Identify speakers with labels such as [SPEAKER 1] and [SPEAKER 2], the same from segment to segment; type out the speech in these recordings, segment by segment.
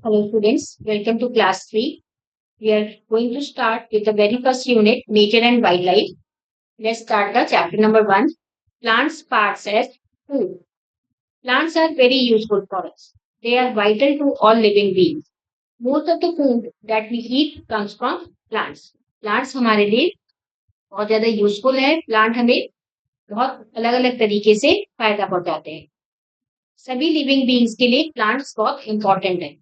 [SPEAKER 1] Hello students, welcome to class 3. We are going to start with the very first unit, Nature and Wildlife. Let's start the chapter number 1, Plants Parts as Food. Plants are very useful for us. They are vital to all living beings. Most of the food that we eat comes from plants. Plants हमारे लिए बहुत ज़्यादा useful है. Plant हमें बहुत अलग अलग तरीके से फायदा पहुंचाते हैं. सभी लिविंग बीइंग्स के लिए प्लांट्स बहुत इंपॉर्टेंट है.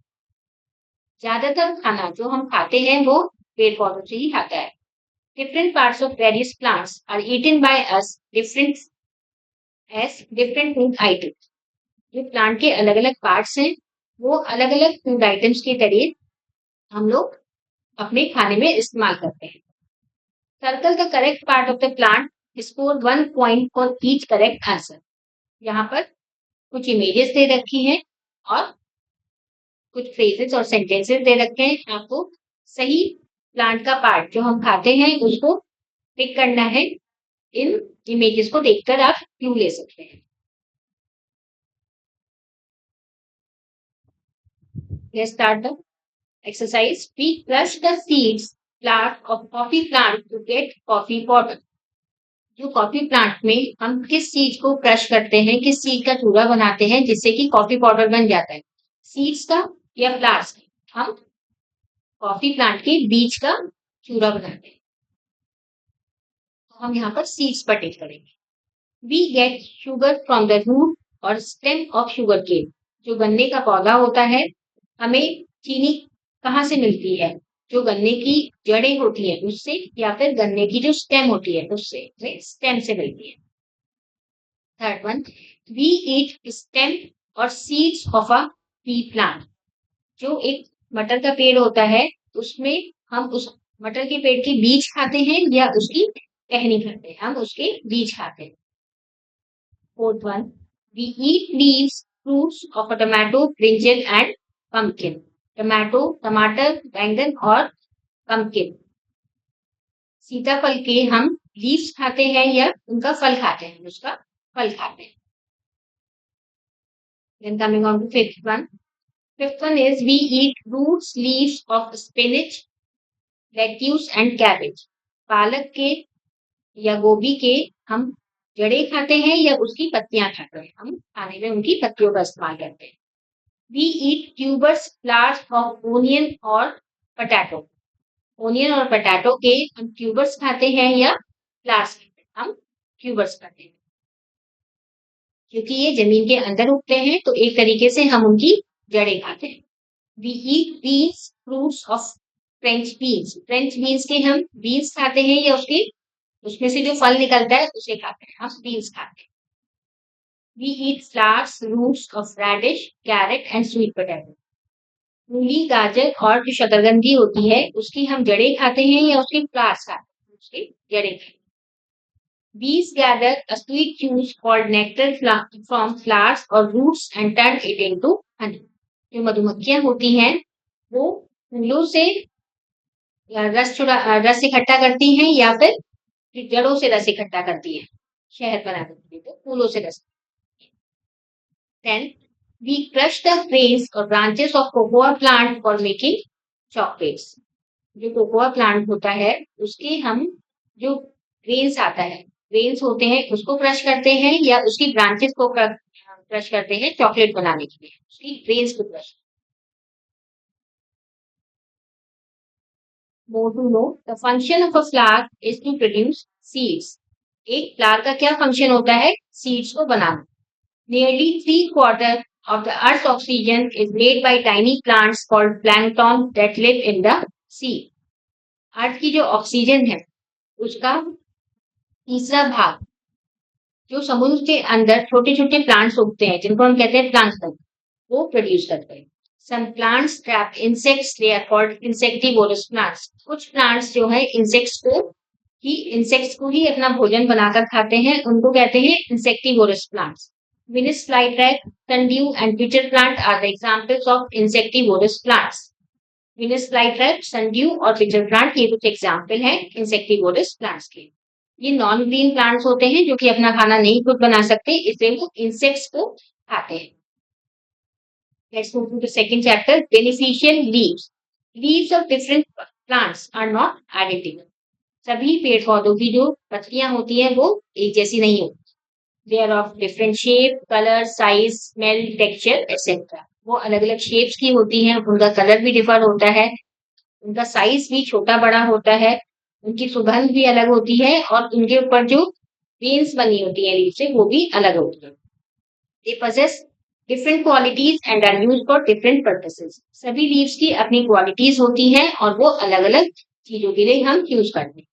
[SPEAKER 1] ज्यादातर खाना जो हम खाते हैं वो पेड़ पौधों से ही आता है. Different parts of various plants are eaten by us different food items. जो प्लांट के अलग अलग पार्ट्स हैं वो अलग अलग फूड आइटम्स के तरह हम लोग अपने खाने में इस्तेमाल करते हैं. Circle the correct part of the plant, score 1 point for each correct answer. यहाँ पर कुछ इमेजेस दे रखी हैं और कुछ फ्रेजेस और सेंटेंसेस दे रखे हैं. आपको सही प्लांट का पार्ट जो हम खाते हैं उसको पिक करना है. इन इमेजेस को देखकर आप क्लू ले सकते हैं. Let's start the exercise. We crush the seeds plant of coffee plant to get coffee powder. जो कॉफी प्लांट में हम किस चीज को क्रश करते हैं, किस चीज का चूरा बनाते हैं जिससे कि कॉफी पाउडर बन जाता है, सीड्स का या फ्लावर्स का? हम कॉफी प्लांट के बीज का चूरा बनाते हैं. तो हम यहाँ पर सीड्स पर टिक करेंगे. We get sugar from the root और स्टेम ऑफ शुगर केन. जो गन्ने का पौधा होता है हमें चीनी कहाँ से मिलती है? जो गन्ने की जड़ें होती है उससे, या फिर गन्ने की जो स्टेम होती है उससे, स्टेम से मिलती है. Third one, we eat stem और seeds of a pea plant. जो एक मटर का पेड़ होता है उसमें हम उस मटर के पेड़ के बीज खाते हैं या उसकी टहनी खाते हैं? हम उसके बीज खाते हैं. Fourth one, we eat leaves fruits of a tomato, brinjal and pumpkin. Tomato, टमाटर, बैंगन और पंपकिन, सीताफल के हम लीव्स खाते हैं या उनका फल खाते हैं? उसका फल खाते हैं. Then coming on to fifth one. Fifth one is we eat roots, leaves of spinach, lettuce and cabbage. पालक के या गोभी के हम जड़ें खाते हैं या उसकी पत्तियां खाते हैं? हम खाने में उनकी पत्तियों का इस्तेमाल करते हैं. We eat tubers, flowers of onion और potato. ओनियन और पोटैटो के हम ट्यूबर्स खाते हैं या फ्लावर्स खाते हैं? हम ट्यूबर्स खाते हैं क्योंकि ये जमीन के अंदर उगते हैं, तो एक तरीके से हम उनकी जड़ें खाते हैं. We eat beans, fruits of French beans. French beans के हम बीन्स खाते हैं या उसमें से जो फल निकलता है उसे खाते हैं? हम बीन्स खाते हैं. We eat flowers, roots of radish, carrot and sweet potato. मूली, गाजर और जो शकरकंदी होती है उसकी हम जड़ें खाते हैं या उसके फ्लावर्स खाते हैं? उसकी जड़ें खाते हैं. Bees gather a sweet juice called nectar from flowers or roots and turn it into honey. जो मधुमक्खियां होती हैं वो फूलों से रस इकट्ठा करती हैं या फिर जड़ों से रस इकट्ठा करती हैं शहद बनाने के लिए, तो फूलों से रस. Then we crush the grains or branches of cocoa plant for making chocolates. जो कोकोआ प्लांट होता है उसके हम जो ग्रेन्स आता है, ग्रेन्स होते हैं उसको क्रश करते हैं या उसकी ब्रांचेस को क्रश करते हैं चॉकलेट बनाने के लिए? उसकी ग्रेन्स को crush. More to know, the function of a flower is to produce seeds. एक फ्लावर का क्या फंक्शन होता है? सीड्स को बनाना. Nearly 3/4 of the Earth's oxygen is made by tiny plants called plankton that live in the sea. अर्थ की जो oxygen है उसका तीसरा भाग जो समुद्र के अंदर छोटे छोटे प्लांट्स उगते हैं जिनको हम कहते हैं प्लांक्टन, वो प्रोड्यूस करते हैं. Some plants trap insects, they are called insectivorous plants. कुछ प्लांट्स जो है इंसेक्ट्स को ही अपना भोजन बनाकर खाते हैं, उनको कहते हैं insectivorous plants. Venus flytrap, sundew and pitcher plant are the examples of insectivorous plants. Venus flytrap, sundew और pitcher plant ये कुछ एग्जाम्पल है इंसेक्टिवोरस प्लांट्स के. ये नॉन ग्रीन प्लांट्स होते हैं जो कि अपना खाना नहीं खुद बना सकते, इसलिए वो इंसेक्ट्स को खाते हैं. Let's move to the second chapter, beneficial leaves. Leaves of different plants are not identical. सभी पेड़ पौधों की जो पत्तियां होती हैं वो एक जैसी नहीं होती. They are of different shape, color, size, smell, texture, etc. वो अलग अलग शेप्स की होती हैं, उनका कलर भी डिफर होता है, उनका साइज भी छोटा बड़ा होता है, उनकी सुगंध भी अलग होती है और उनके ऊपर जो वेन्स बनी होती है लीफ से वो भी अलग होती है. They possess different qualities and are used for different purposes. सभी लीव्स की अपनी क्वालिटीज होती हैं और वो अलग अलग चीजों के लिए हम यूज करते हैं.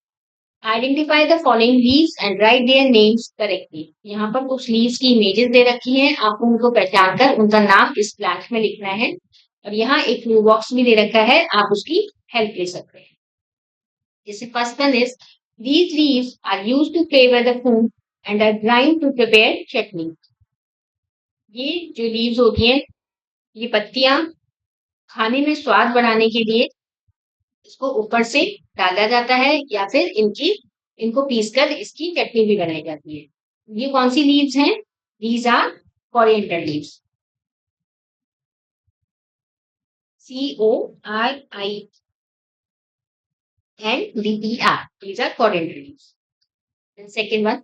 [SPEAKER 1] Identify the following leaves and write their names correctly. यहाँ पर कुछ लीव्स की इमेजेस दे रखी हैं, आपको उनको पहचान कर उनका नाम इस प्लांट में लिखना है और यहाँ एक क्लू बॉक्स भी दे रखा है, आप उसकी हेल्प ले सकते हैं. जैसे first one is these leaves are used to flavor the food and are grind to prepare chutney. ये जो लीव्स होती हैं, ये पत्तियां खाने में स्वाद बढ़ाने के लिए इसको ऊपर से डाला जाता है या फिर इनको पीसकर इसकी चटनी भी बनाई जाती है. ये कौन सी लीव्स हैं? These are coriander leaves. CORIANDER. These are coriander leaves. And second one,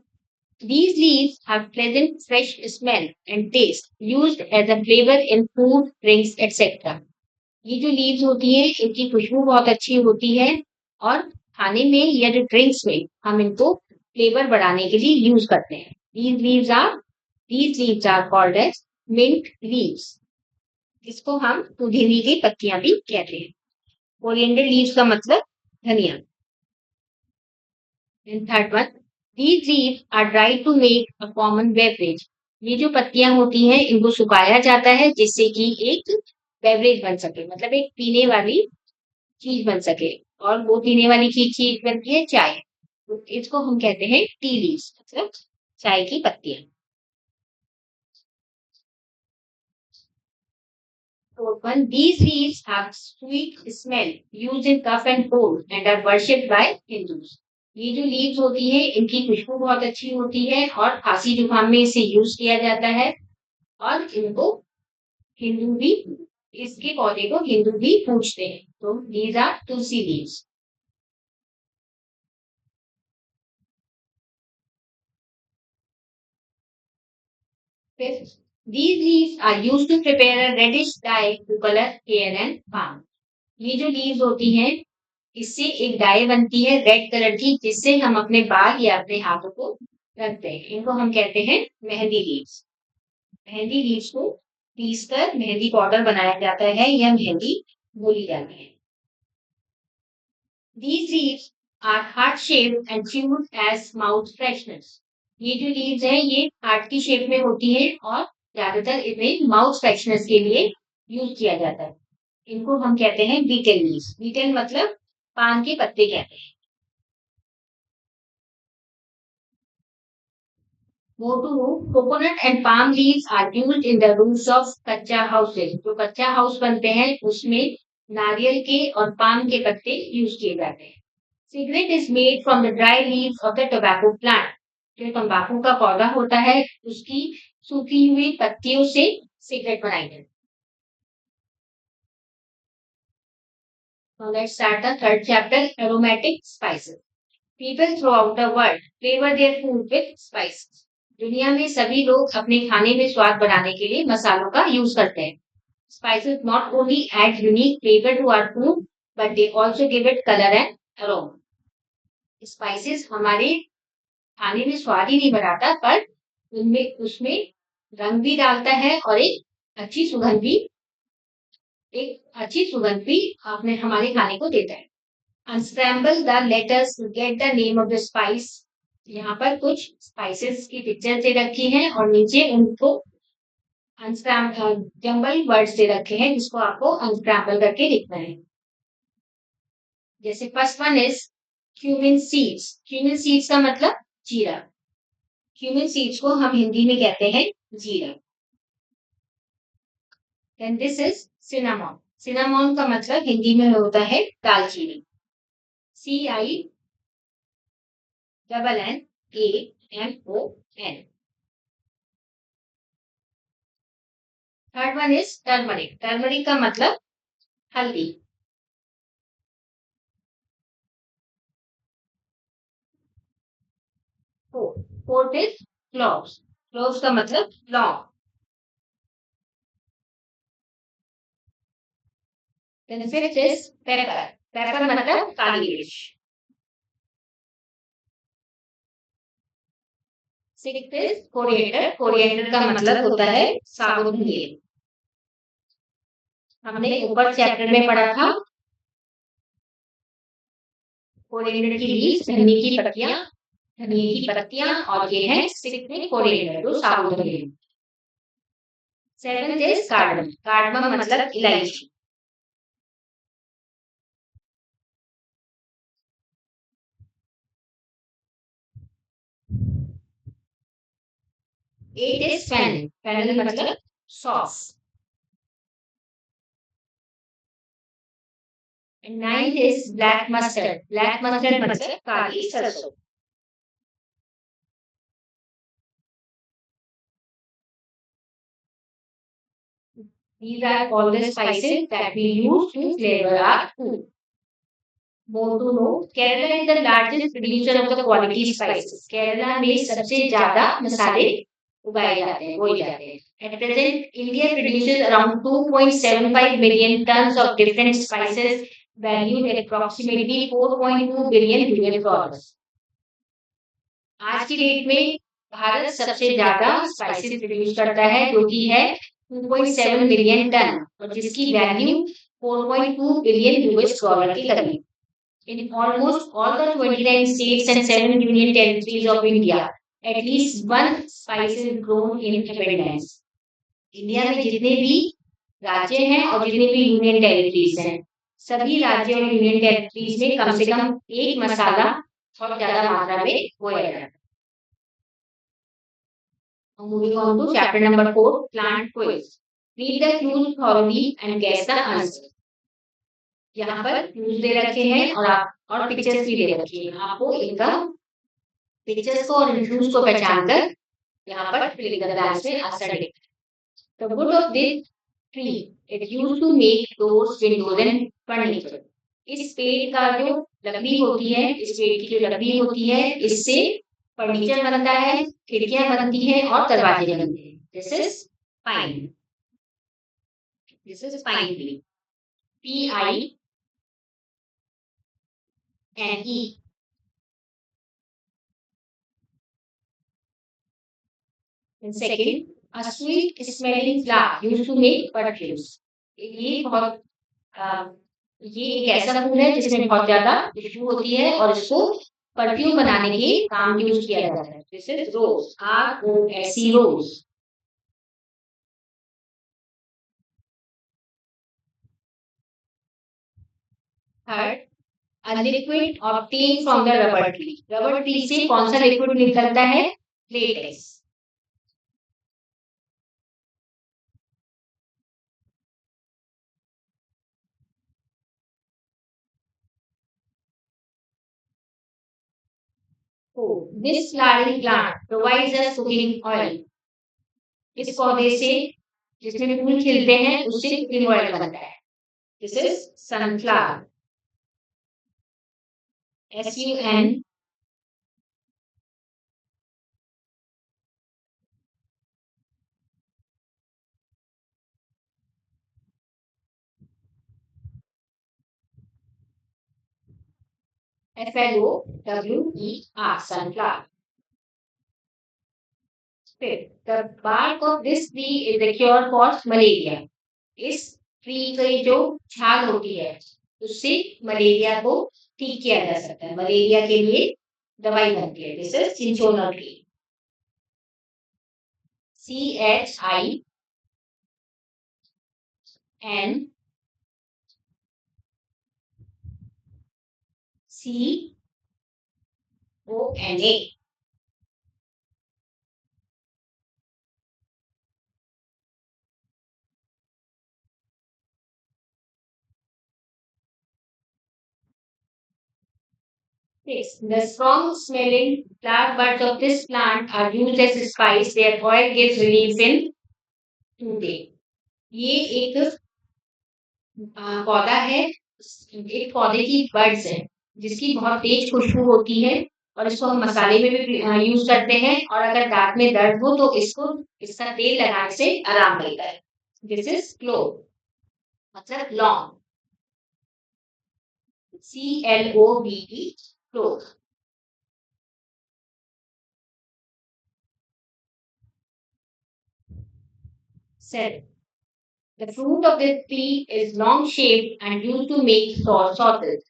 [SPEAKER 1] these leaves have pleasant fresh smell and taste used as a flavor in food, drinks, etc. ये जो लीव्स होती हैं इनकी खुशबू बहुत अच्छी होती है और खाने में या जो ड्रिंक्स में हम इनको फ्लेवर बढ़ाने के लिए यूज करते हैं. These leaves are called as mint leaves. इसको हम पुदीने की पत्तियां भी कहते हैं. कोरिएंडर लीव्स का मतलब धनिया. Third one, these leaves are dried to make a common beverage. ये जो पत्तियां होती हैं इनको सुखाया जाता है जिससे कि एक बेवरेज बन सके, मतलब एक पीने वाली चीज बन सके. और वो पीने वाली चीज बनती है चाय, तो इसको हम कहते हैं टी लीव्स, मतलब चाय की पत्तियां. Fourth one, these leaves have sweet smell used in cough and cold and are worshipped by Hindus. ये जो लीव्स होती है इनकी खुशबू बहुत अच्छी होती है और खांसी जुकाम में इसे यूज किया जाता है और इनको हिंदू भी इसके पौधे को हिंदू भी पूजते हैं. तो these are tulsi leaves. Fifth, these leaves are used to prepare a reddish dye to color hair and palm. ये जो लीव्स होती हैं इससे एक डाई बनती है रेड कलर की जिससे हम अपने बाल या अपने हाथों को रखते हैं. इनको हम कहते हैं मेहंदी लीव्स. मेहंदी लीव्स को पीसकर मेहंदी पाउडर बनाया जाता है या मेहंदी बोली जाती है. These leaves are heart shaped and chewed as mouth fresheners. ये जो लीव्स हैं ये हार्ट की शेप में होती है और ज्यादातर इन्हें माउथ फ्रेशनर्स के लिए यूज किया जाता है. इनको हम कहते हैं बीटल लीव्स. बीटल मतलब पान के पत्ते कहते हैं. Coconut and palm leaves are used in the roofs of कच्चा houses. जो कच्चा हाउस बनते हैं उसमें नारियल के और पाम के पत्ते यूज किए जाते हैं. Cigarette is made from the dry leaves of the tobacco plant. जो तंबाकू का पौधा होता है उसकी सूखी हुई पत्तियों से सिगरेट बनाई जाती है. Now let's start the third chapter, aromatic spices. People throughout the world flavor their food with spices. दुनिया में सभी लोग अपने खाने में स्वाद बढ़ाने के लिए मसालों का यूज करते हैं. Spices not only add unique flavor to our food, but they also give it color and aroma. Spices हमारे खाने में स्वाद ही नहीं बढ़ाता पर उनमें उसमें रंग भी डालता है और एक अच्छी सुगंध भी आपने हमारे खाने को देता है. Unscramble the letters to get the name of the spice. यहाँ पर कुछ स्पाइसेस की पिक्चर दे रखी है और नीचे उनको जंगल वर्ड्स दे रखे हैं जिसको आपको अनस्क्रैम्बल करके लिखना है. जैसे first one is cumin seeds. Cumin seeds का मतलब जीरा. क्यूमिन सीड्स को हम हिंदी में कहते हैं जीरा. Then this is cinnamon. Cinnamon का मतलब हिंदी में होता है दालचीनी. CINNAMON. Third one is turmeric. Turmeric का मतलब हल्दी। Fourth is cloves. क्लोव्स का मतलब लौंग। Then fifth is pepper. Pepper मतलब काली मिर्च। Sixth is coriander. कोरिएंडर का मतलब होता है साबुत धनिया। हमने ऊपर चैप्टर में पढ़ा था कोरिएंडर की लीव्स, धनिया की पत्तियां, धनिया की पत्तियां, और ये है सिक्स्थ में कोरिएंडर जो साबुत धनिया। Seventh is cardamom. कार्डमम मतलब इलायची। Eight is fennel. फेनल मतलब सॉस। Ninth is black mustard. Black mustard मतलब काली सरसों। These are all the spices that we use to flavor our food. More to know, Kerala is the largest producer of the quality spices. Kerala में सबसे ज्यादा मसाले उगाए जाते हैं, बोए जाते हैं. At present, India produces around 2.75 million tons of different spices, valued at approximately 4.2 billion US dollars. आज की डेट में भारत सबसे ज्यादा स्पाइसेस प्रोड्यूस करता है, जो कि है 2.7 मिलियन टन, और जिसकी वैल्यू 4.2 बिलियन यूएस डॉलर के करीब. In almost all the 29 states and 7 union territories of India, at least one spice is grown in abundance. India में जितने भी राज्य हैं और जितने भी यूनियन टेरिटरीज हैं, सभी राज्य और यूनियन टेरिटरीज में कम से कम एक मसाला बहुत ज्यादा मात्रा में बोया जाता है. Moving on to chapter number 4, plant quiz. Read the clues thoroughly and guess the answer. यहाँ पर clues दे रखे हैं और पिक्चर्स भी दे रखी हैं. आपको इनका पिक्चर्स को और clues को पहचान कर यहाँ पर fill in the blanks में आंसर लिखें. The wood of this tree, it used to make doors, windows and furniture. इस पेड़ का जो लकड़ी होती है, इस पेड़ की जो लकड़ी होती है, इससे फर्नीचर बनता है, खिड़कियां बनती हैं और दरवाजे बनते हैं. This is pine. This is pine tree. PINE. And second, a sweet smelling flower used to make perfumes. ये बहुत ये एक ऐसा फूल है जिसमें बहुत ज्यादा खुशबू होती है और इसको परफ्यूम बनाने के काम यूज किया जाता है. This is rose. ROSE, rose. Third, a liquid obtained from the rubber tree. Rubber tree से कौन सा लिक्विड निकलता है? Latex. This flowering plant provides us cooking oil. इस पौधे से जिसमें फूल खिलते हैं उससे कुकिंग ऑयल बनता है. This is sunflower. SUN. FLOWER. Sunflower. Fifth, the bark of this tree is the cure for malaria. इस ट्री की जो छाल होती है उससे मलेरिया को ठीक किया जा सकता है. मलेरिया के लिए दवाई बनती है. This is cinchona tree. CHINCONA. Yes, the strong smelling flower buds of this plant are used as a spice. Their oil gives relief in toothache. ये एक पौधा है, एक पौधे की बड्स है जिसकी बहुत तेज खुशबू होती है और इसको हम मसाले में भी यूज करते हैं और अगर दांत में दर्द हो तो इसको इसका तेल लगाने से आराम मिलता है। दिस इज क्लोव, मतलब लौंग। CLOVE, clove. Seven. The fruit of this tree is long shaped and used to make sauces.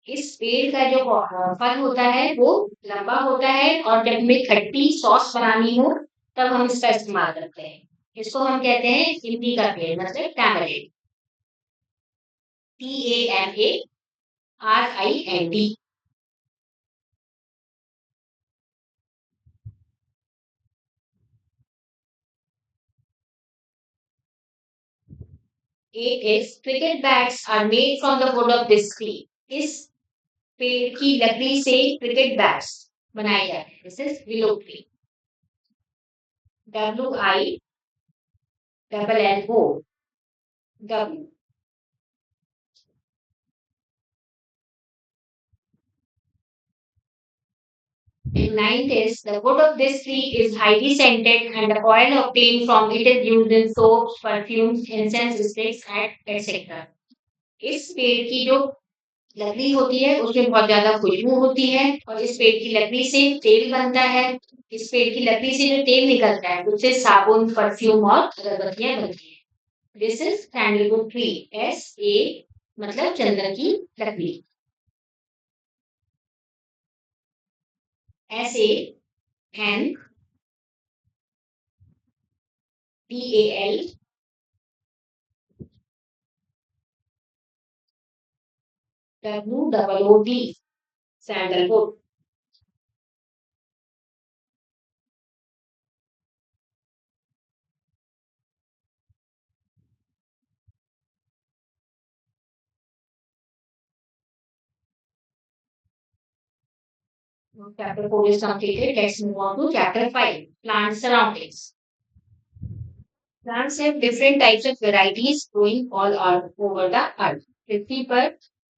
[SPEAKER 1] इस पेड़ का जो फल होता है वो लंबा होता है और जब हमें खट्टी सॉस बनानी हो तब हम इसका इस्तेमाल करते हैं। इसको हम कहते हैं इमली का पेड़, मतलब tamarind. TAMARIND। Eight is cricket bats are made from the wood of this tree. इस पेड़ की लकड़ी से क्रिकेट बैट्स बनाए जाते हैं। This is willow tree. WILLO, W। Ninth is the wood of this tree is highly scented and the oil obtained from it is used in soaps, perfumes, incense sticks, and etc. इस पेड़ की जो लकड़ी होती है उसमें बहुत ज्यादा खुशबू होती है और इस पेड़ की लकड़ी से तेल बनता है। इस पेड़ की लकड़ी से जो तेल निकलता है उससे साबुन, परफ्यूम और अगरबत्तियां बनती है। This is sandalwood tree. SA, मतलब चंदन की लकड़ी। SANDAL, WOOD, sandalwood। Chapter 4 is completed. Let's move on to chapter 5, plant surroundings. Plants have different types of varieties growing all over the earth. पृथ्वी पर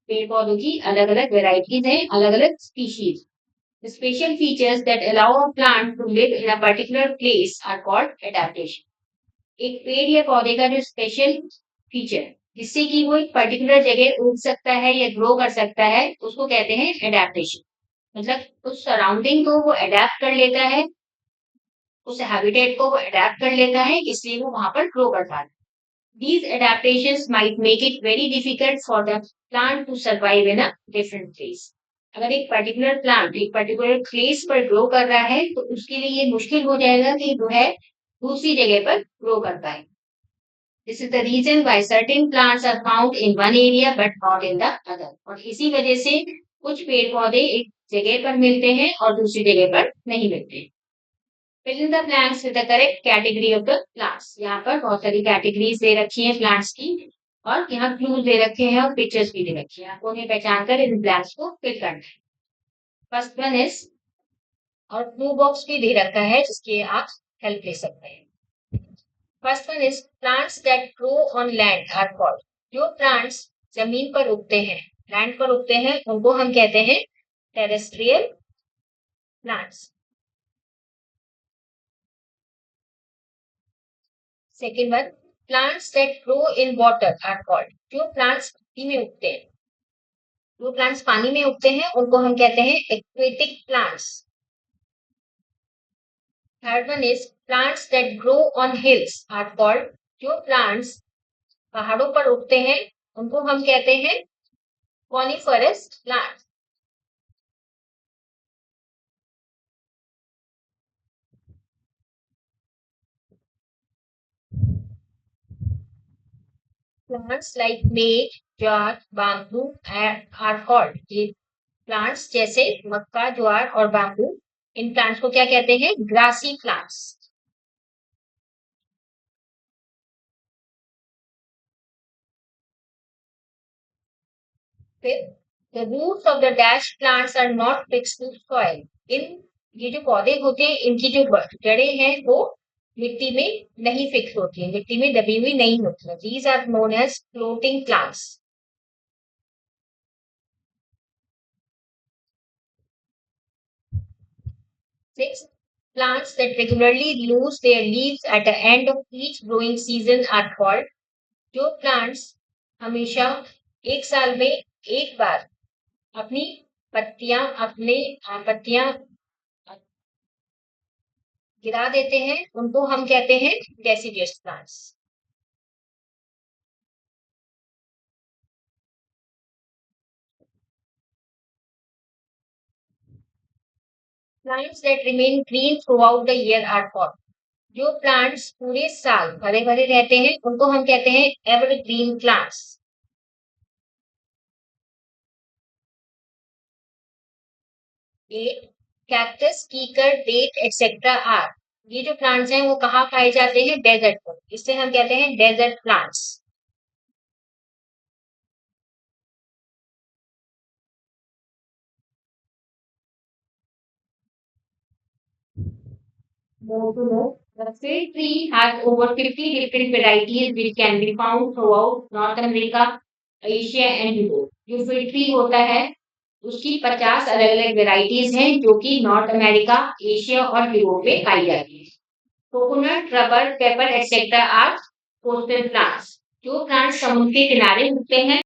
[SPEAKER 1] पेड़ पौधों की अलग अलग वेराइटीज हैं, अलग अलग species. The special features that allow a plant to live in a particular place are called adaptation. एक पेड़ या पौधे का जो स्पेशल फीचर जिससे कि वो एक पर्टिकुलर जगह उग सकता है या ग्रो कर सकता है उसको कहते हैं एडेप्टेशन। मतलब उस सराउंडिंग को वो अडेप्ट कर लेता है, उस हैबिटेट को वो अडेप्ट कर लेता है, इसलिए वो वहां पर ग्रो कर पाता है। These adaptations might make it very difficult for the plant to survive in a different place. अगर एक पर्टिकुलर प्लांट एक पर्टिकुलर प्लेस पर ग्रो कर रहा है तो उसके लिए ये मुश्किल हो जाएगा कि जो है दूसरी जगह पर ग्रो कर पाए। This is the reason why certain plants are found in one area but not in the other. और इसी वजह से कुछ पेड़ पौधे एक जगह पर मिलते हैं और दूसरी जगह पर नहीं मिलते। Fill in the blanks with the correct category of the plants. यहाँ पर बहुत सारी कैटेगरीज दे रखी हैं प्लांट्स की और यहाँ क्लूज दे रखे हैं और पिक्चर्स भी दे रखी हैं। आपको उन्हें पहचान कर इन ब्लैंक्स को फिल करना है। फर्स्ट वन इज, और ब्लू बॉक्स भी दे रखा है जिसके आप हेल्प ले सकते हैं। First one is plants that grow on land are called. जो प्लांट्स जमीन पर उगते हैं, लैंड पर उगते हैं, उनको हम कहते हैं terrestrial plants. Second one, plants that grow in water are called. जो प्लांट्स पानी में उगते हैं, जो प्लांट्स पानी में उगते हैं उनको हम कहते हैं aquatic plants. Third one is plants that grow on hills are called. जो प्लांट्स पहाड़ों पर उगते हैं उनको हम कहते हैं कॉनिफरस प्लांट्स। प्लांट्स लाइक मेज, ज्वार, बाम्बू आर कॉल्ड। ये प्लांट्स जैसे मक्का, ज्वार और बाम्बू, इन प्लांट्स को क्या कहते हैं? Grassy plants. फिर the roots of the dash plants are not fixed to soil. इन ये जो पौधे होते हैं इनकी जो जड़ें हैं वो मिट्टी में नहीं फिक्स होती है, मिट्टी में दबी हुई नहीं होती है। These are known as floating plants. 6. Plants that regularly lose their leaves at the end of each growing season are called। जो प्लांट्स हमेशा एक साल में एक बार अपनी पत्तियां गिरा देते हैं, उनको हम कहते हैं deciduous plants. Plants that remain green throughout the year are called. जो प्लांट्स पूरे साल हरे भरे रहते हैं उनको हम कहते हैं एवरग्रीन प्लांट्स। 8. कैक्टस, कीकर, डेट एक्सेट्रा आर। ये जो प्लांट्स हैं वो कहाँ पाए जाते हैं? डेजर्ट पर, इससे हम कहते हैं desert plants. 'The fig tree has over 50 different varieties which can be found throughout North America, Asia and Europe। जो फिग ट्री होता है उसकी 50 अलग-अलग वैरायटीज हैं जो कि नॉर्थ अमेरिका, एशिया और यूरोप में पाई जाती है। Coconut, rubber, pepper etcetera are coastal plants. जो प्लांट्स समुद्र के किनारे उगते हैं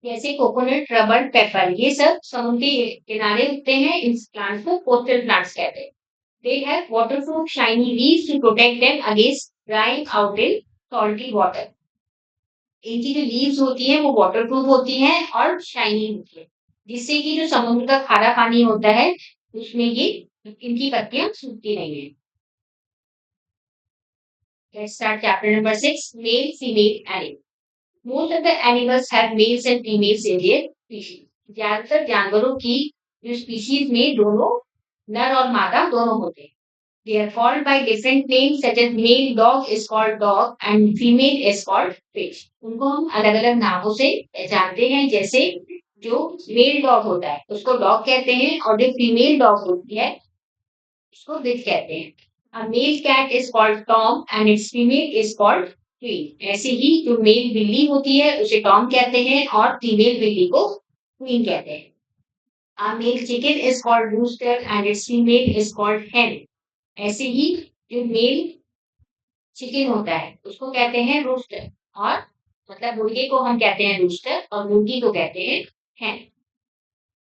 [SPEAKER 1] जैसे कोकोनट, रबर, पेपर, ये सब समुद्र के किनारे उगते हैं। इन प्लांट्स को कोस्टल प्लांट्स कहते हैं। They have waterproof shiny leaves to protect them against drying out in salty water। इनकी जो लीव्स होती है वो वाटरप्रूफ होती हैं और शाइनी होती है, जिससे कि जो समुद्र का खारा पानी होता है उसमें ये इनकी पत्तियां सूखती नहीं है। Let's start chapter number 6, male female animal। Most of the animals have males and females in their species। ज्यादातर जानवरों की जो स्पीशीज में दोनों नर और मादा दोनों होते हैं। They are called by different names such as male dog is called dog and female is called fish। उनको हम अलग अलग नामों से पहचानते हैं, जैसे जो मेल डॉग होता है उसको डॉग कहते हैं और जो फीमेल डॉग होती है उसको विच कहते हैं। A male cat is called Tom and its female is called Queen। ऐसे ही जो मेल बिल्ली होती है उसे टॉम कहते हैं और फीमेल बिल्ली को क्वीन कहते हैं। A male chicken is called rooster and its female is called hen। ऐसे ही जो मेल चिकन होता है उसको कहते हैं रूस्टर, और मतलब मुर्गे को हम कहते हैं रूस्टर और मुर्गी को कहते हैं hen।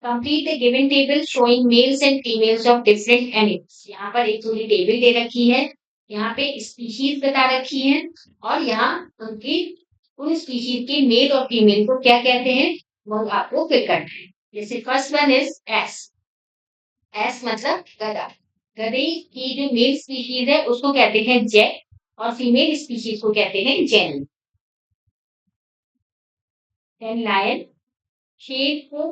[SPEAKER 1] Complete the given table showing mails and females of different animals. यहाँ पर एक पूरी टेबल दे रखी है, यहाँ पे स्पीशीज बता रखी है और यहाँ उनकी उन स्पीशीज के मेल और फीमेल को क्या कहते हैं वो आपको फिल करना है। जैसे first one is S. S मतलब गधा। गधे की जो मेल स्पीशीज है उसको कहते हैं जैक और फीमेल स्पीशीज को कहते हैं जेन। Then lion. शेर को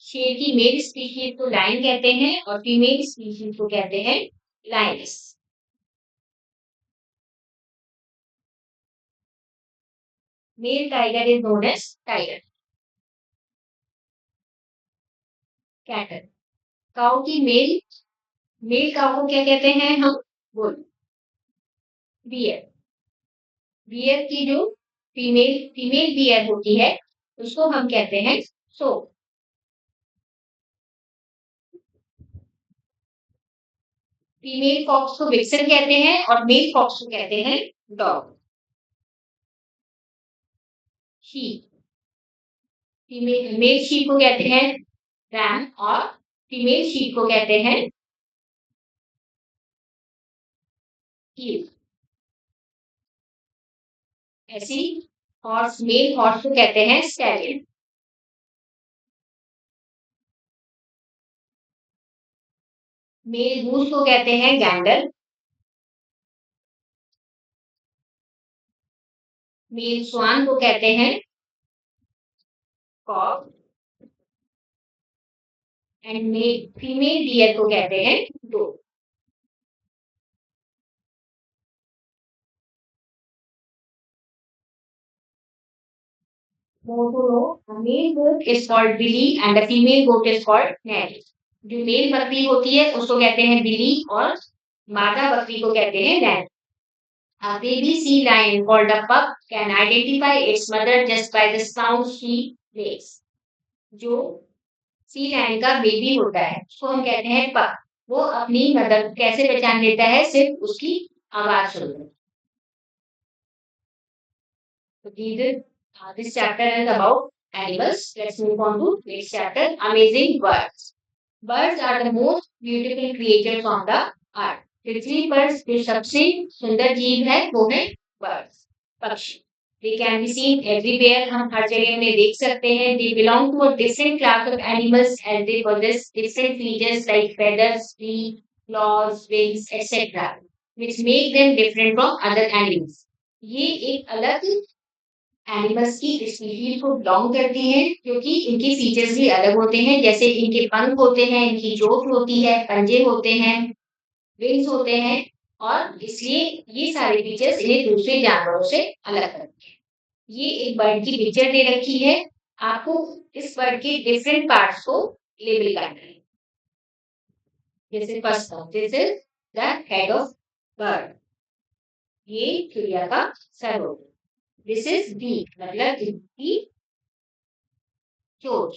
[SPEAKER 1] शेर की मेल स्पीशीज को लायन कहते हैं और फीमेल स्पीशीज को कहते हैं lioness. Male tiger is known as tiger. Cattle. Cow की मेल काऊ को क्या कहते हैं हम? बुल। बियर। बियर की जो फीमेल बियर होती है उसको हम कहते हैं सो। फीमेल फॉक्स को विक्सन कहते हैं और मेल फॉक्स को कहते हैं डॉग। शीप। मेल शीप को कहते हैं रैम और फीमेल शीप को कहते हैं ईव। ऐसी मेल हॉर्स को कहते हैं स्टैलियन। मेल गूस को कहते हैं गैंडर। मेल स्वान को कहते हैं कॉक एंड फीमेल डियर को कहते हैं dough. A male goat is called Billy and a female goat is called Mary। जो मेल बकरी होती है उसको कहते हैं बिली और मादा बकरी को कहते हैं lamb. A baby sea lion called a pup can identify its mother just by the sound she makes. जो सी लायन का बेबी होता है उसको हम कहते हैं पप। वो अपनी मदर कैसे पहचान लेता है? सिर्फ उसकी आवाज सुनकर। So this chapter is about animals. Let's move on to next chapter, amazing birds. Birds are the most beautiful creatures on the earth. पृथ्वी पर जो सबसे सुंदर जीव है वो है बर्ड्स, पक्षी। They can be seen everywhere. हम हर जगह में देख सकते हैं। They belong to a different class of animals and they possess different features like feathers, feet, claws, wings, etc., which make them different from other animals. ये एक अलग animals की स्पीशीज को बिलोंग करती हैं क्योंकि इनके फीचर्स भी अलग होते हैं। जैसे इनके पंख होते हैं, इनकी चोंच होती है, पंजे होते हैं, विंग्स होते हैं और इसलिए ये सारे फीचर्स इन्हें दूसरे जानवरों से अलग करते हैं। ये एक बर्ड की पिक्चर दे रखी है। आपको इस बर्ड के डिफरेंट पार्ट्स को लेबल करना है। जैसे first this is the head of bird. ये चिड़िया का सर होगा। दिस इज बीक मतलब इसकी चोंच।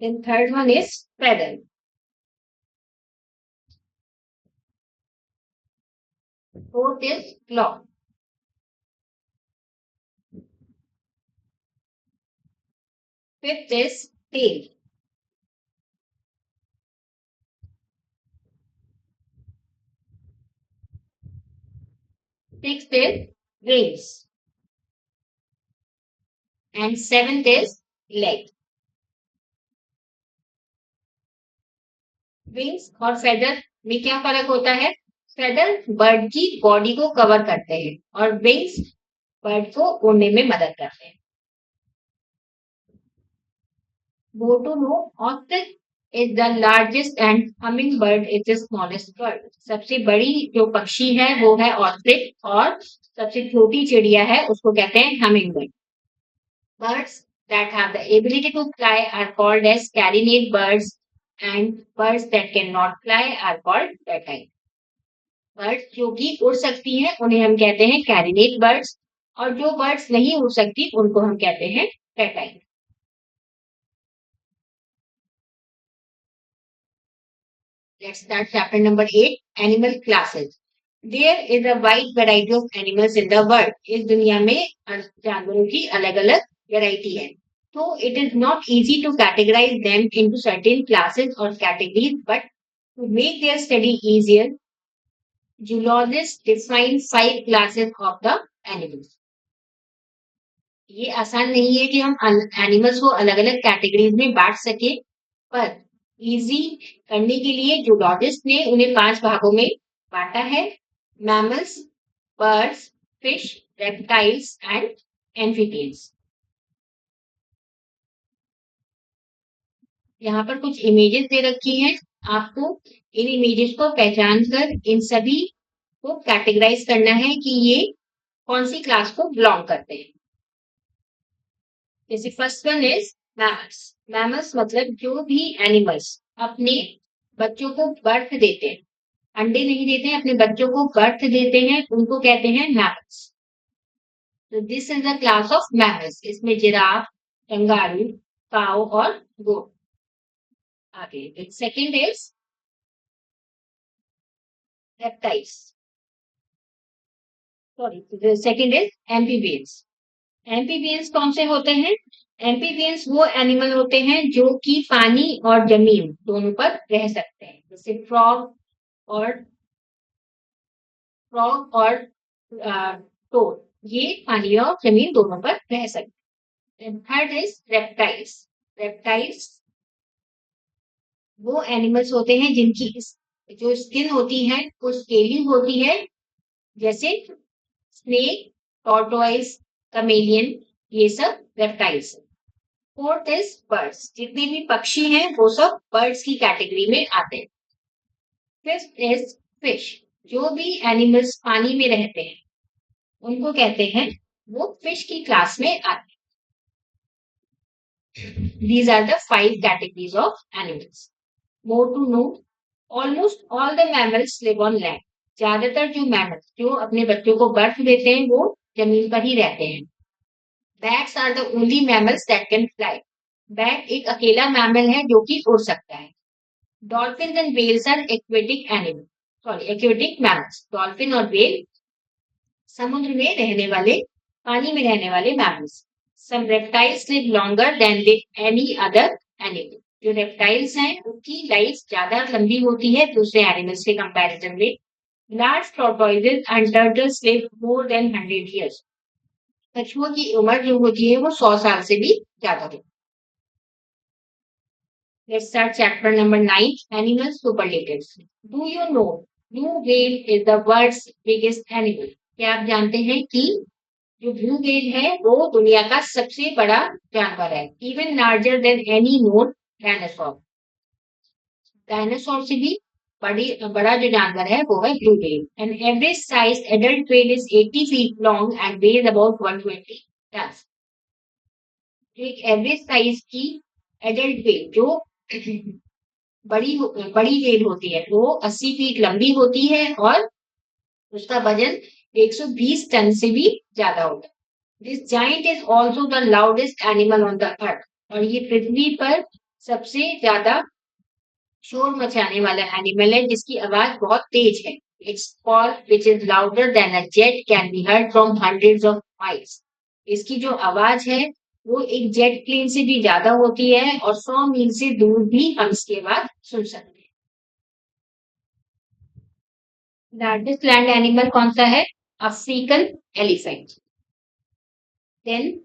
[SPEAKER 1] Then third one is feather. Fourth is claw. Fifth is tail. Sixth is wings. And seventh is leg. Wings और फेदर में क्या फर्क होता है? फेदर बर्ड की बॉडी को कवर करते हैं और विंग्स बर्ड को उड़ने में मदद करते हैं। मोटोनो ostrich is the largest and hummingbird is the smallest bird. सबसे बड़ी जो पक्षी है वो है ऑस्ट्रिच और सबसे छोटी चिड़िया है उसको कहते हैं humming bird. Birds that have the ability to fly are called as carinate birds and birds that cannot fly are called tertile. Birds जो कि उड़ सकती हैं उन्हें हम कहते हैं कैरिनेट बर्ड्स और जो बर्ड्स नहीं उड़ सकती उनको हम कहते हैं टर्टाइल। Let's start chapter number 8, animal classes. There is a wide variety of animals in the world. इस दुनिया में जानवरों की अलग-अलग वैरायटी है। So it is not easy to categorize them into certain classes or categories, but to make their study easier, zoologists define 5 classes of the animals. ये आसान नहीं है कि हम एनिमल्स को अलग-अलग कैटेगरीज में बांट सके, पर इजी करने के लिए जूलॉजिस्ट ने उन्हें 5 भागों में बांटा है। Mammals, birds, fish, reptiles and amphibians. यहाँ पर कुछ इमेजेस दे रखी हैं। आपको इन इमेजेस को पहचान कर इन सभी को कैटेगराइज करना है कि ये कौन सी क्लास को बिलोंग करते हैं। जैसे first one is mammals. Mammals मतलब जो भी एनिमल्स अपने बच्चों को बर्थ देते हैं, अंडे नहीं देते हैं, अपने बच्चों को बर्थ देते हैं, उनको कहते हैं मैमल्स। तो this is the class of mammals. इसमें जिराफ, कंगारू, काऊ और गोट आगे। Second is reptiles. Sorry, second is amphibians. Amphibians कौन से होते हैं? एम्फीबियंस वो एनिमल होते हैं जो कि पानी और जमीन दोनों पर रह सकते हैं। जैसे फ्रॉग और टोड, ये पानी और जमीन दोनों पर रह सकते हैं। Third is reptiles. रेप्टाइल्स वो एनिमल्स होते हैं जिनकी जो स्किन होती है वो स्केली होती है, जैसे स्नेक, टॉर्टोइस, कमेलियन, ये सब रेप्टाइल्स। Fourth is birds. जितने भी पक्षी हैं वो सब बर्ड्स की कैटेगरी में आते हैं। Fifth is fish. जो भी एनिमल्स पानी में रहते हैं उनको कहते हैं वो फिश की क्लास में आते हैं। These are the 5 categories of animals. More to know almost all the mammals live on land. ज्यादातर जो मैमल्स जो अपने बच्चों को बर्थ देते हैं वो जमीन पर ही रहते हैं। Bats are the only mammals that can fly. Bat एक अकेला मैमल है जो कि उड़ सकता है। Dolphin and whales are aquatic animal, sorry aquatic mammals. Dolphin और व्हेल समुद्र में रहने वाले, पानी में रहने वाले mammals. Some reptiles live longer than any other animal. जो रेप्टाइल्स हैं उनकी लाइफ ज्यादा लंबी होती है दूसरे एनिमल्स के कंपैरिजन में। Large tortoises and turtles live more than 100 years। कछुओं की उम्र जो होती है वो 100 साल से भी ज्यादा होती है। Let's start chapter number 9, Animal Superlatives. Do you know blue whale is the world's biggest animal? क्या आप जानते हैं कि जो ब्लू व्हेल है वो दुनिया का सबसे बड़ा जानवर है। Even larger than any known dinosaur. Dinosaur से भी बड़ा जो जानवर है वो है blue whale. And average size adult whale is 80 feet long and ways about 120 tons। एक एवरेज साइज की एडल्ट व्हेल जो बड़ी व्हेल होती है वो 80 फीट लंबी होती है और उसका वजन 120 टन से भी ज्यादा होता है। This giant is also the loudest animal on the earth. और ये पृथ्वी पर सबसे ज्यादा शोर मचाने वाला एनिमल है जिसकी आवाज बहुत तेज है। It's call which is louder than a jet can be heard from hundreds of miles. इसकी जो आवाज है वो एक जेट प्लेन से भी ज्यादा होती है और 100 मील से दूर भी हम इसकी आवाज सुन सकते हैं। लार्जेस्ट लैंड एनिमल कौन सा है? African elephant. Then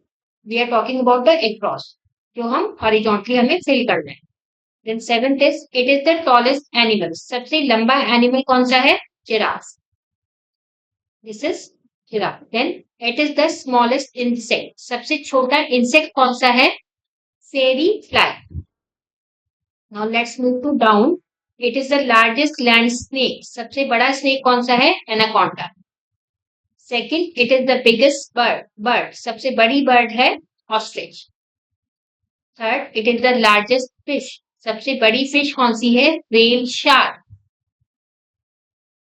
[SPEAKER 1] we are talking about the across जो हम हॉरिजॉन्टली हमें फिल करना है। Then seventh is it is the tallest animal. सबसे लंबा एनिमल कौन सा है? Giraffe. This is giraffe. Then it is the smallest insect. सबसे छोटा इंसेक्ट कौन सा है? Fairy fly. Now let's move to down. It is the largest land snake. सबसे बड़ा स्नेक कौन सा है? Anaconda. Second it is the biggest bird. सबसे बड़ी बर्ड है ostrich. Third it is the largest fish. सबसे बड़ी फिश कौन सी है? Whale shark.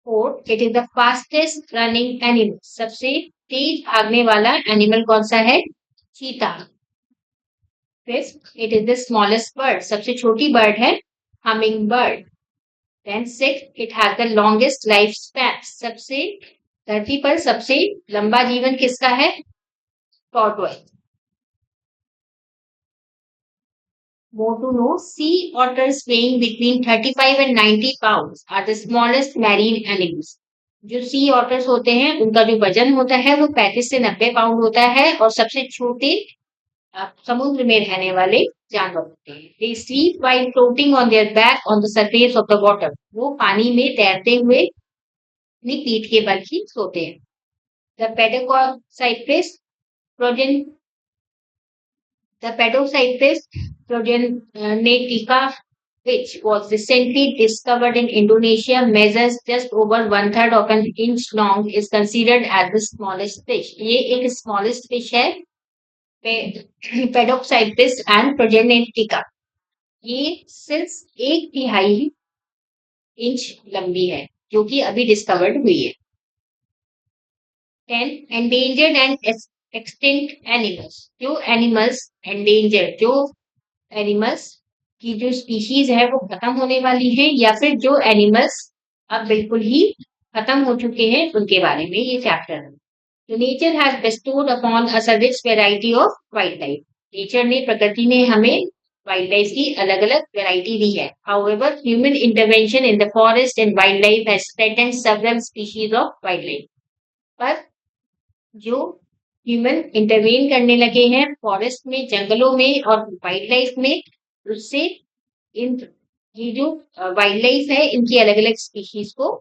[SPEAKER 1] Fourth it is the fastest running animal. सबसे तेज भागने वाला एनिमल कौन सा है? चीता। Fifth it is the smallest bird. सबसे छोटी बर्ड है hummingbird. Then sixth it has the longest life span. सबसे धरती पर सबसे लंबा जीवन किसका है? Tortoise. More to know, sea otters weighing between 35 and 90 pounds are the smallest marine animals. जो सी ऑटर्स होते हैं उनका जो वजन होता है वो 35 से 90 पाउंड होता है और सबसे छोटे समुद्र में रहने वाले जानवर होते हैं। They sleep while floating on their back on the surface of the water. वो पानी में तैरते हुए अपनी पीठ के बल ही सोते हैं। The Pedicopcyprus progen The Pedicopcyprus progenitica, which was recently discovered in Indonesia, measures just over 1/3 of an inch long, is considered as the smallest fish. ये एक smallest fish है, Pedicopcyprus and progenitica. ये सिर्फ 1/3 इंच लंबी है जो कि अभी डिस्कवर्ड हुई है। 10 endangered and extinct animals। जो एनिमल्स endangered, जो एनिमल्स की जो स्पीशीज है वो खत्म होने वाली है या फिर जो एनिमल्स अब बिल्कुल ही खत्म हो चुके हैं उनके बारे में ये चैप्टर है। तो nature has bestowed upon us a rich variety of wild life. Nature ने, प्रकृति ने हमें वाइल्ड लाइफ की अलग अलग वैरायटी दी है। However human intervention in the forest and wild life has threatened several species of wild life. पर जो ह्यूमन इंटरवेन करने लगे हैं फॉरेस्ट में, जंगलों में और वाइल्ड लाइफ में, उससे इन ये जो वाइल्ड लाइफ है इनकी अलग अलग स्पीशीज को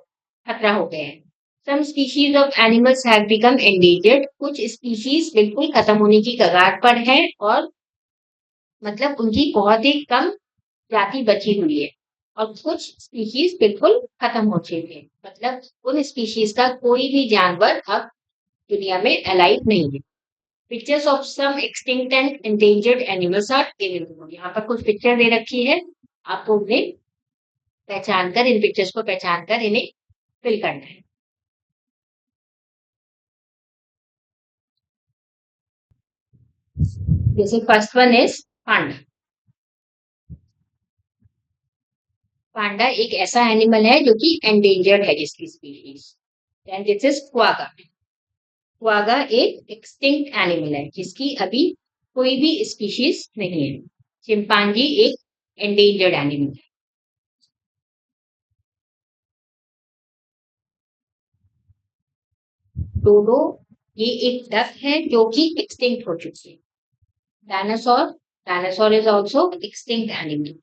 [SPEAKER 1] खतरा हो गया है। Some species of animals have become endangered. कुछ स्पीशीज बिल्कुल खत्म होने की कगार पर है और मतलब उनकी बहुत ही कम जाति बची हुई है और कुछ स्पीशीज बिल्कुल खत्म हो चुकी है। मतलब उन स्पीशीज का कोई भी जानवर अब दुनिया में अलाइव नहीं है। Pictures of some extinct and endangered animals are given. यहाँ पर कुछ पिक्चर दे रखी है, आपको उन्हें पहचान कर इन पिक्चर्स को पहचान कर इन्हें फिल करना है। जैसे फर्स्ट वन इज पांडा। पांडा एक ऐसा एनिमल है जो कि एंडेंजर्ड है जिसकी species. And this is quagga. Quagga एक एक्सटिंक्ट एनिमल है जिसकी अभी कोई भी स्पीशीज नहीं है। चिंपांजी एक एंडेंजर्ड एनिमल है। डोडो ये एक डक है जो कि एक्सटिंक्ट हो चुकी है। Dinosaur, dinosaur is also extinct animal,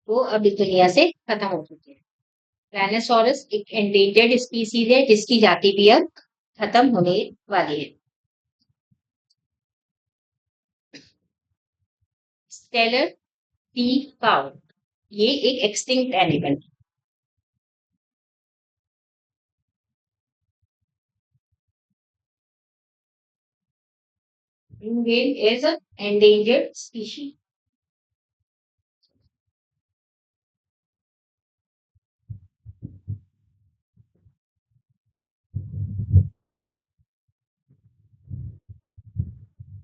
[SPEAKER 1] वो अब इस दुनिया से खत्म हो चुके हैं। टाइरानोसोरस एक एंडेंजर्ड स्पीसीज है जिसकी जाति भी अब खत्म होने वाली है। स्टेलर टी काउ ये एक extinct animal. Penguin is an endangered species.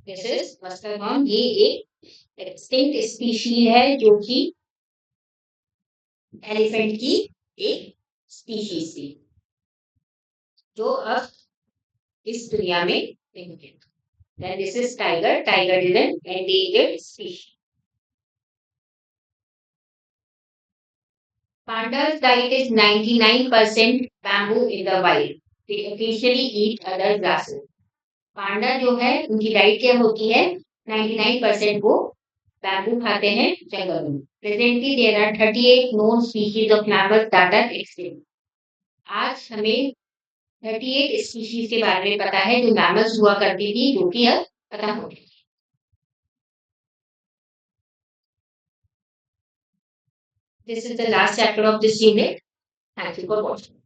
[SPEAKER 1] This is mastodon, ये एक एक्सटिंक्ट स्पीशीज है जो कि एलिफेंट की एक स्पीशीज थी जो अब इस दुनिया में नहीं है। Then this is tiger. Tiger is an endangered species. Pandas diet is 99% bamboo in the wild. They occasionally eat other grasses. पांडा जो है उनकी डाइट क्या होती है? 99% वो बैम्बू खाते हैं जंगल में। Presently there are 38 known species of mammals that are extinct. आज हमें 38 स्पीशीज के बारे में पता है जो मैमल्स हुआ करती थी जो कि अब खत्म हो गई। This is the last chapter of this unit. Thank you for watching.